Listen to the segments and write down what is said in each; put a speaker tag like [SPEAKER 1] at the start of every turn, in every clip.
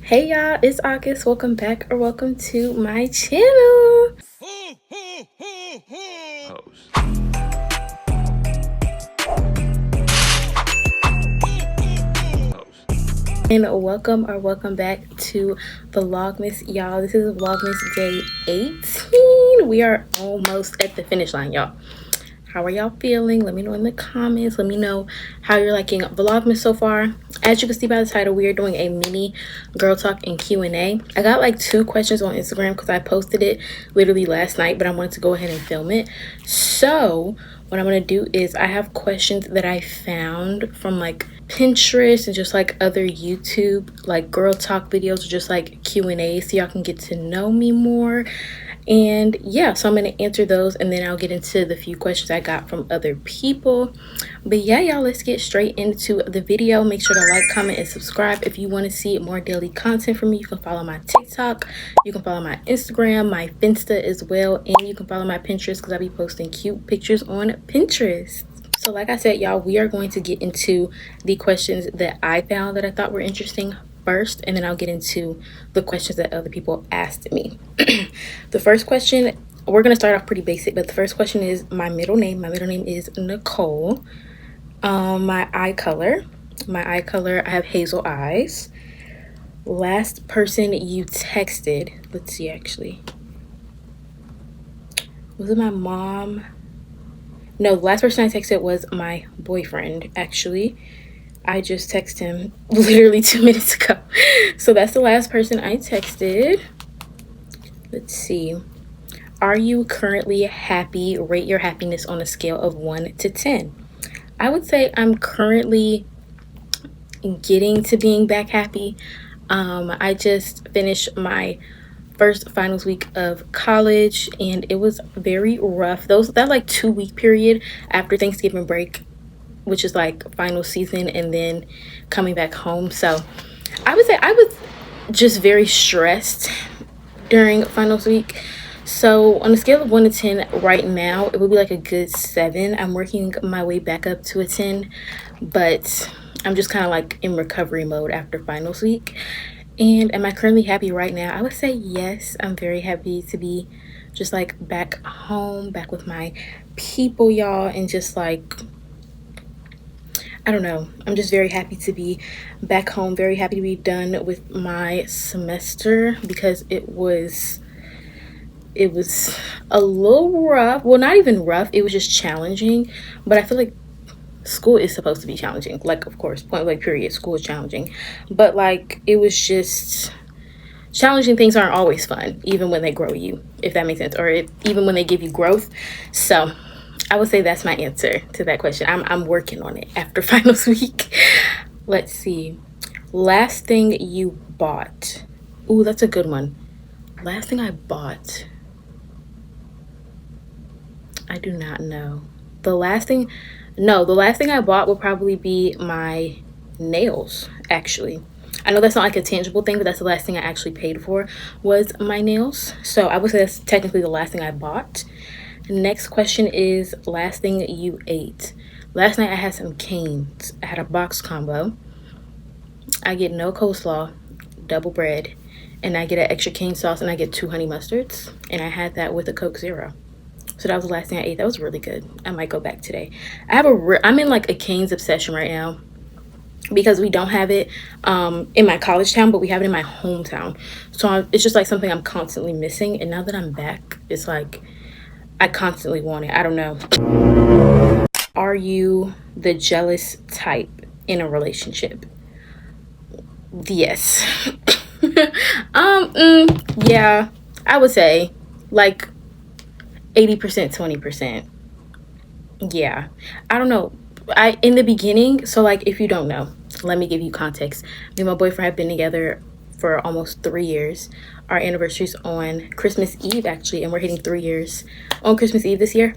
[SPEAKER 1] Hey y'all, it's August. Welcome back or welcome to my channel. And welcome back to Vlogmas, y'all. This is Vlogmas day 18. We are almost at the finish line, y'all. How are y'all feeling? Let me know in the comments. Let me know how you're liking Vlogmas so far. As you can see by the title, we are doing a mini girl talk and Q&A. I got like 2 questions on Instagram because I posted it literally last night, but I wanted to go ahead and film it. So what I'm going to do is I have questions that I found from like Pinterest and just like other YouTube like girl talk videos, or just like Q&A, so y'all can get to know me more. And yeah, so I'm going to answer those and then I'll get into the few questions I got from other people. But yeah, y'all, let's get straight into the video. Make sure to like, comment, and subscribe. If you want to see more daily content from me, you can follow my TikTok, you can follow my Instagram, my Finsta as well, and you can follow my Pinterest because I'll be posting cute pictures on Pinterest. So like I said, y'all, we are going to get into the questions that I found that I thought were interesting first, and then I'll get into the questions that other people asked me. The first question, we're going to start off pretty basic, but the first question is my middle name. My middle name is Nicole. My eye color, I have hazel eyes. Last person you texted, let's see, actually, was it my mom? No, the last person I texted was my boyfriend, actually. I just texted him literally 2 minutes ago. So that's the last person I texted. Let's see. Are you currently happy? Rate your happiness on a scale of 1 to 10. I would say I'm currently getting to being back happy. I just finished my first finals week of college and it was very rough. That like 2-week period after Thanksgiving break, which is like final season, and then coming back home. So I would say I was just very stressed during finals week. So on a scale of 1 to 10 right now, it would be like a good 7. I'm working my way back up to a 10, but I'm just kind of like in recovery mode after finals week. And am I currently happy right now? I would say yes. I'm very happy to be just like back home, back with my people, y'all, and just like, I don't know. I'm just very happy to be back home, very happy to be done with my semester, because it was a little rough. Well, not even rough. It was just challenging, but I feel like school is supposed to be challenging. Like, of course, point blank period, school is challenging. But like, it was just challenging. Things aren't always fun, even when they grow you, if that makes sense, or even when they give you growth. So I would say that's my answer to that question. I'm working on it after finals week. Let's see. Last thing you bought. Ooh, that's a good one. Last thing I bought. I do not know. The last thing I bought would probably be my nails, actually. I know that's not like a tangible thing, but that's the last thing I actually paid for was my nails. So I would say that's technically the last thing I bought. Next question is last thing you ate. Last night I had some canes. I had a box combo. I get no coleslaw, double bread, and I get an extra cane sauce, and I get 2 honey mustards, and I had that with a Coke Zero. So that was the last thing I ate. That was really good. I might go back today. I'm in like a canes obsession right now, because we don't have it in my college town, but we have it in my hometown. So it's just like something I'm constantly missing, and now that I'm back, it's like I constantly want it. I don't know. Are you the jealous type in a relationship? Yes. Yeah, I would say like 80%, 20%. Yeah. I don't know. In the beginning, so like if you don't know, let me give you context. Me and my boyfriend have been together for almost 3 years. Our anniversary's on Christmas Eve, actually, and we're hitting 3 years on Christmas Eve this year.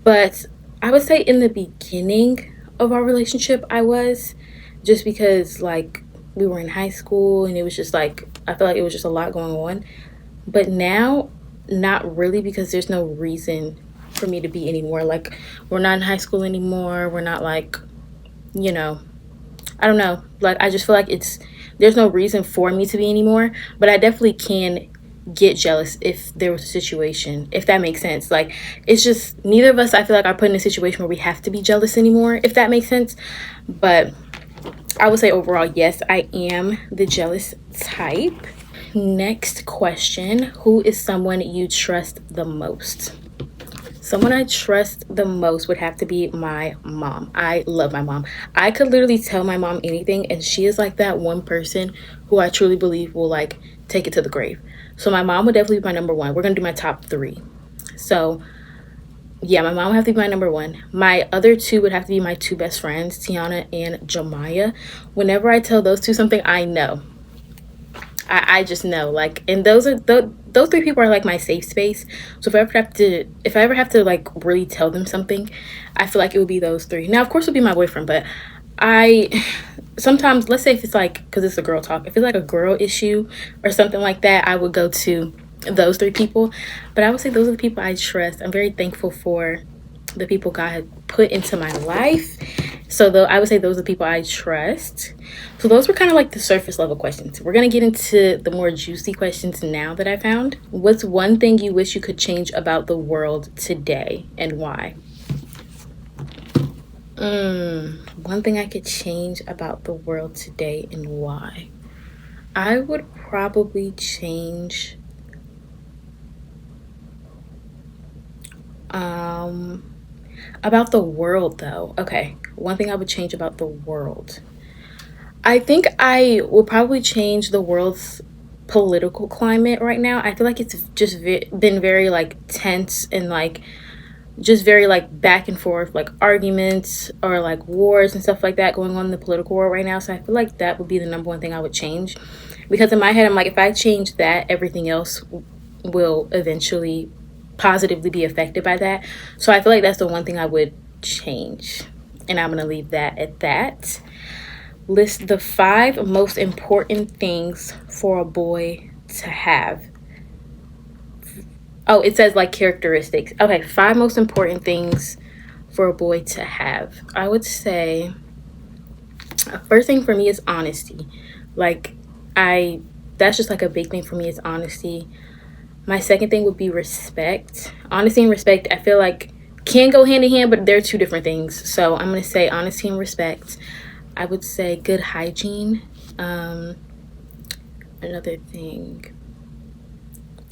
[SPEAKER 1] But I would say in the beginning of our relationship, I was, just because like we were in high school and it was just like, I feel like it was just a lot going on. But now, not really, because there's no reason for me to be anymore. Like, we're not in high school anymore. We're not like, you know, I don't know, like I just feel like there's no reason for me to be anymore, but I definitely can get jealous if there was a situation, if that makes sense. Like, it's just neither of us, I feel like, are put in a situation where we have to be jealous anymore, if that makes sense. But I would say overall, yes, I am the jealous type. Next question: who is someone you trust the most? Someone I trust the most would have to be my mom. I love my mom. I could literally tell my mom anything, and she is like that one person who I truly believe will like take it to the grave. So my mom would definitely be my number one. We're gonna do my top three. So yeah, my mom would have to be my number one. My other two would have to be my two best friends, Tiana and Jemiah. Whenever I tell those two something, I know. I just know, like, and those three people are like my safe space. So if I ever have to like really tell them something, I feel like it would be those three. Now, of course, it would be my boyfriend, but I sometimes, let's say if it's like, because it's a girl talk, if it's like a girl issue or something like that, I would go to those three people. But I would say those are the people I trust. I'm very thankful for the people God had put into my life. So though I would say those are the people I trust. So those were kind of like the surface level questions. We're going to get into the more juicy questions now that I found. What's one thing you wish you could change about the world today, and why? One thing I could change about the world today and why? I would probably change about the world though. Okay, one thing I would change about the world. I think I would probably change the world's political climate right now. I feel like it's just been very like tense and like just very like back and forth, like arguments or like wars and stuff like that going on in the political world right now. So I feel like that would be the number one thing I would change, because in my head I'm like, if I change that, everything else will eventually positively be affected by that. So I feel like that's the one thing I would change, and I'm gonna leave that at that. List the 5 most important things for a boy to have. Oh, it says like characteristics. Okay, 5 most important things for a boy to have. I would say first thing for me is honesty. Like that's just like a big thing for me is honesty. My second thing would be respect. Honesty and respect, I feel like can go hand in hand, but they're 2 different things. So I'm going to say honesty and respect. I would say good hygiene. Another thing,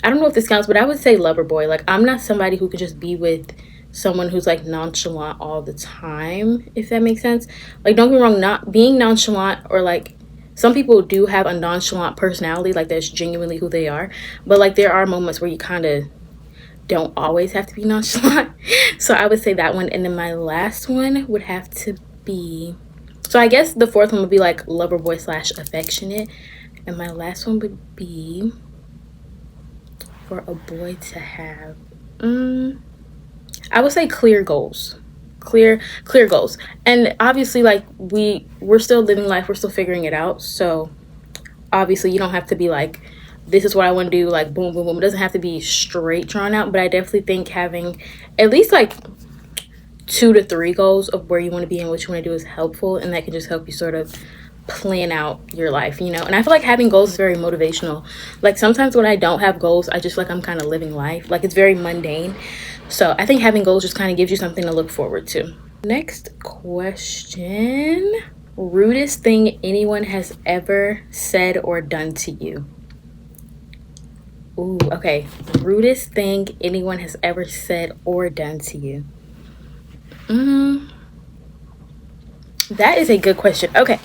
[SPEAKER 1] I don't know if this counts, but I would say lover boy. Like, I'm not somebody who could just be with someone who's like nonchalant all the time, if that makes sense. Like, don't get me wrong, not being nonchalant, or like some people do have a nonchalant personality, like that's genuinely who they are, but like there are moments where you kind of don't always have to be nonchalant. So I would say that one. And then my last one would have to be, so I guess the fourth one would be like lover boy / affectionate, and my last one would be for a boy to have, I would say clear goals. Clear goals. And obviously, like, we're still living life, we're still figuring it out. So obviously you don't have to be like, this is what I want to do, like boom boom boom. It doesn't have to be straight drawn out, but I definitely think having at least like 2 to 3 goals of where you want to be and what you want to do is helpful, and that can just help you sort of plan out your life, you know. And I feel like having goals is very motivational. Like, sometimes when I don't have goals, I just feel like I'm kind of living life, like it's very mundane. So I think having goals just kind of gives you something to look forward to. Next question: rudest thing anyone has ever said or done to you. Ooh, okay. Rudest thing anyone has ever said or done to you. That is a good question. Okay.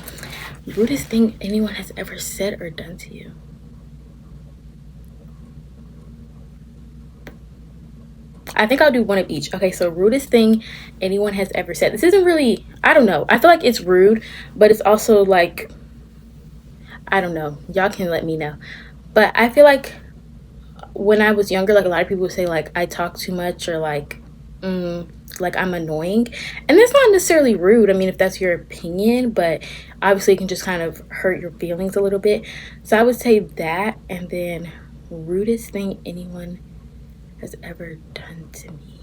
[SPEAKER 1] Rudest thing anyone has ever said or done to you. I think I'll do one of each. Okay, so rudest thing anyone has ever said. This isn't really, I don't know. I feel like it's rude, but it's also like, I don't know. Y'all can let me know. But I feel like when I was younger, like a lot of people would say like I talk too much, or like I'm annoying. And that's not necessarily rude. I mean, if that's your opinion, but obviously it can just kind of hurt your feelings a little bit. So I would say that, and then rudest thing anyone has ever done to me.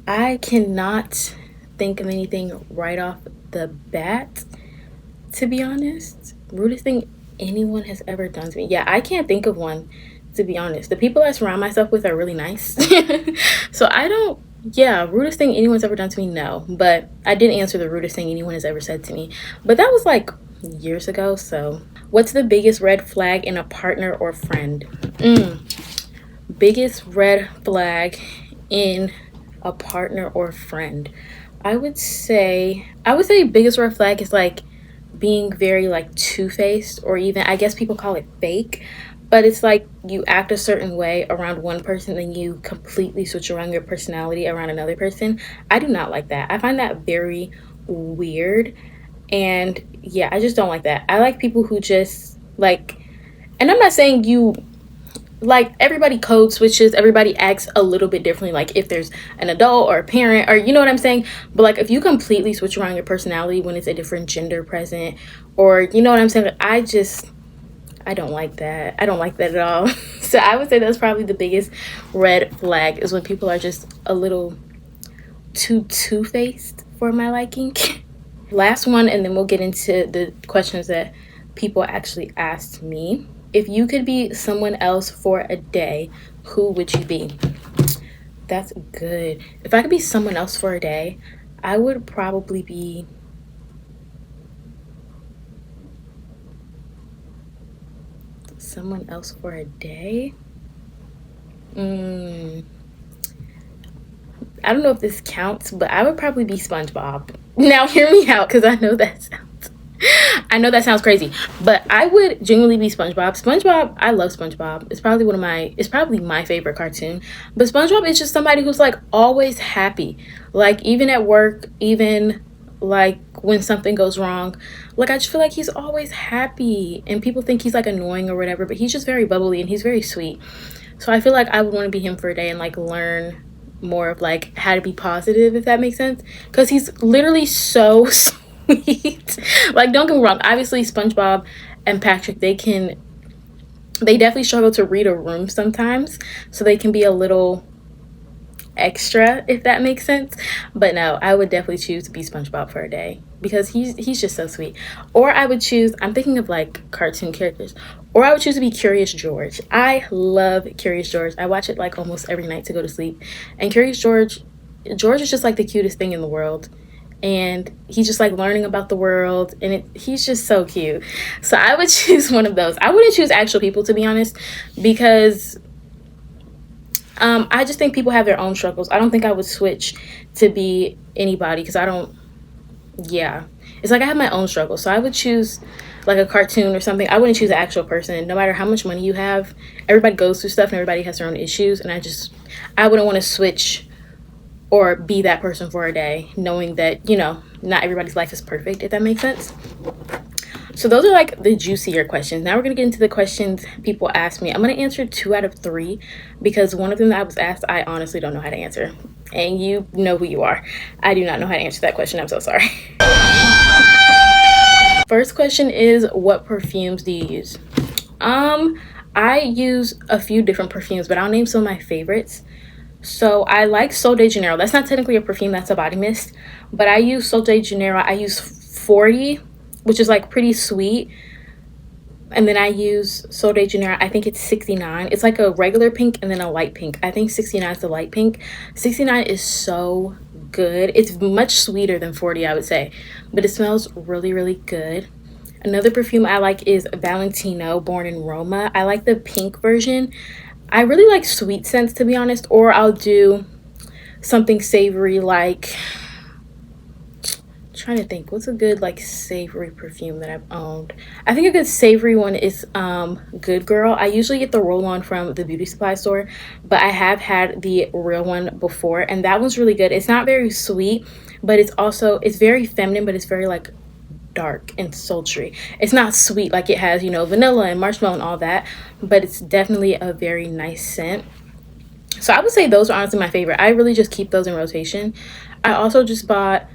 [SPEAKER 1] I cannot think of anything right off the bat, to be honest. Rudest thing anyone has ever done to me. Yeah, I can't think of one, to be honest. The people I surround myself with are really nice. So I don't, yeah, rudest thing anyone's ever done to me, no. But I did answer the rudest thing anyone has ever said to me. But that was like years ago, so. What's the biggest red flag in a partner or friend? Biggest red flag in a partner or friend. I would say biggest red flag is like being very like two-faced, or even, I guess people call it fake, but it's like you act a certain way around one person and you completely switch around your personality around another person. I do not like that. I find that very weird. And yeah, I just don't like that. I like people who just like, and I'm not saying you, like, everybody code switches, everybody acts a little bit differently, like if there's an adult or a parent, or you know what I'm saying. But like if you completely switch around your personality when it's a different gender present, or you know what I'm saying, I don't like that. I don't like that at all. So I would say that's probably the biggest red flag, is when people are just a little too two-faced for my liking. Last one, and then we'll get into the questions that people actually asked me. If you could be someone else for a day, who would you be? That's good. If I could be someone else for a day, I would probably be someone else for a day. I don't know if this counts, but I would probably be SpongeBob. Now hear me out, because I know that sounds crazy, but I would genuinely be SpongeBob. I love SpongeBob. It's probably my favorite cartoon. But SpongeBob is just somebody who's like always happy. Like even at work, even like when something goes wrong, like I just feel like he's always happy, and people think he's like annoying or whatever, but he's just very bubbly and he's very sweet. So I feel like I would want to be him for a day and like learn more of like how to be positive, if that makes sense, because he's literally so sweet. Like don't get me wrong, obviously SpongeBob and Patrick, they definitely struggle to read a room sometimes, so they can be a little extra, if that makes sense. But no, I would definitely choose to be SpongeBob for a day, because he's just so sweet. Or I would choose, I'm thinking of like cartoon characters, or I would choose to be Curious George. I love Curious George. I watch it like almost every night to go to sleep. And Curious George is just like the cutest thing in the world. And he's just like learning about the world, and he's just so cute. So I would choose one of those. I wouldn't choose actual people, to be honest, because I just think people have their own struggles. I don't think I would switch to be anybody, because it's like I have my own struggles. So I would choose like a cartoon or something. I wouldn't choose an actual person. No matter how much money you have, everybody goes through stuff and everybody has their own issues, and I wouldn't want to switch or be that person for a day, knowing that, you know, not everybody's life is perfect, if that makes sense. So those are like the juicier questions. Now we're going to get into the questions people asked me. I'm going to answer 2 out of 3, because one of them that I was asked, I honestly don't know how to answer. And you know who you are. I do not know how to answer that question. I'm so sorry. First question is, what perfumes do you use? I use a few different perfumes, but I'll name some of my favorites. So I like Sol de Janeiro. That's not technically a perfume, that's a body mist. But I use Sol de Janeiro. I use 40, which is like pretty sweet. And then I use Sol de Janeiro, I think it's 69. It's like a regular pink and then a light pink. I think 69 is the light pink. 69 is so good. It's much sweeter than 40, I would say. But it smells really, really good. Another perfume I like is Valentino Born in Roma. I like the pink version. I really like sweet scents, to be honest. Or I'll do something savory, like, trying to think, what's a good like savory perfume that I've owned. I think a good savory one is Good Girl. I usually get the roll-on from the beauty supply store, but I have had the real one before, and that one's really good. It's not very sweet, but it's very feminine, but it's very like dark and sultry. It's not sweet like it has, you know, vanilla and marshmallow and all that, but it's definitely a very nice scent. So I would say those are honestly my favorite. I really just keep those in rotation. I also just bought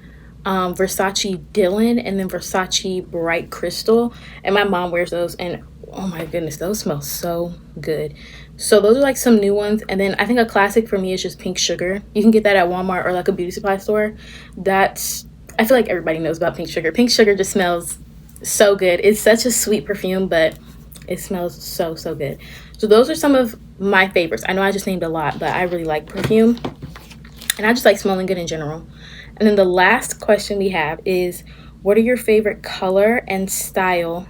[SPEAKER 1] Versace Dylan and then Versace Bright Crystal, and my mom wears those, and Oh my goodness, those smell so good. So those are like some new ones. And then I think a classic for me is just pink sugar. You can get that at Walmart or like a beauty supply store. That's, I feel like everybody knows about pink sugar. Pink sugar just smells so good. It's such a sweet perfume, but it smells so, so good. So those are some of my favorites. I know I just named a lot, but I really like perfume. And I just like smelling good in general. And then the last question we have is, what are your favorite color and style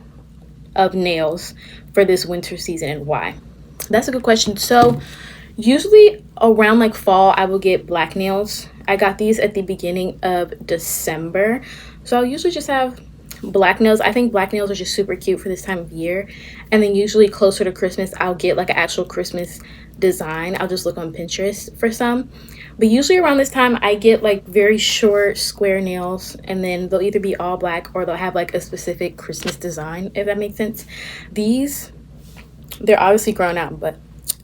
[SPEAKER 1] of nails for this winter season and why? That's a good question. So usually around like fall, I will get black nails. I got these at the beginning of December. So I'll usually just have black nails. I think black nails are just super cute for this time of year. And then usually closer to Christmas, I'll get like an actual Christmas design. I'll just look on Pinterest for some. But usually around this time, I get like very short square nails, and then they'll either be all black or they'll have like a specific Christmas design, if that makes sense. These, they're obviously grown out, but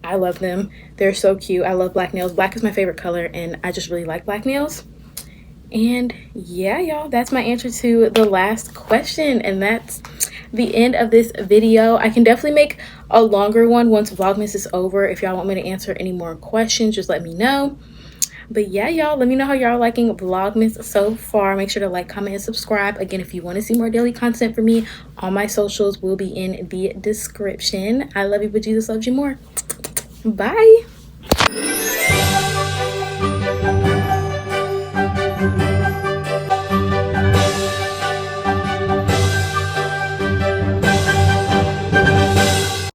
[SPEAKER 1] I love them. They're so cute. I love black nails. Black is my favorite color, and I just really like black nails. And yeah, y'all, that's my answer to the last question, and that's the end of this video. I can definitely make a longer one once Vlogmas is over. If y'all want me to answer any more questions, just let me know. But yeah, y'all, let me know how y'all liking Vlogmas so far. Make sure to like, comment, and subscribe. Again, if you want to see more daily content from me, all my socials will be in the description. I love you, but Jesus loves you more. Bye.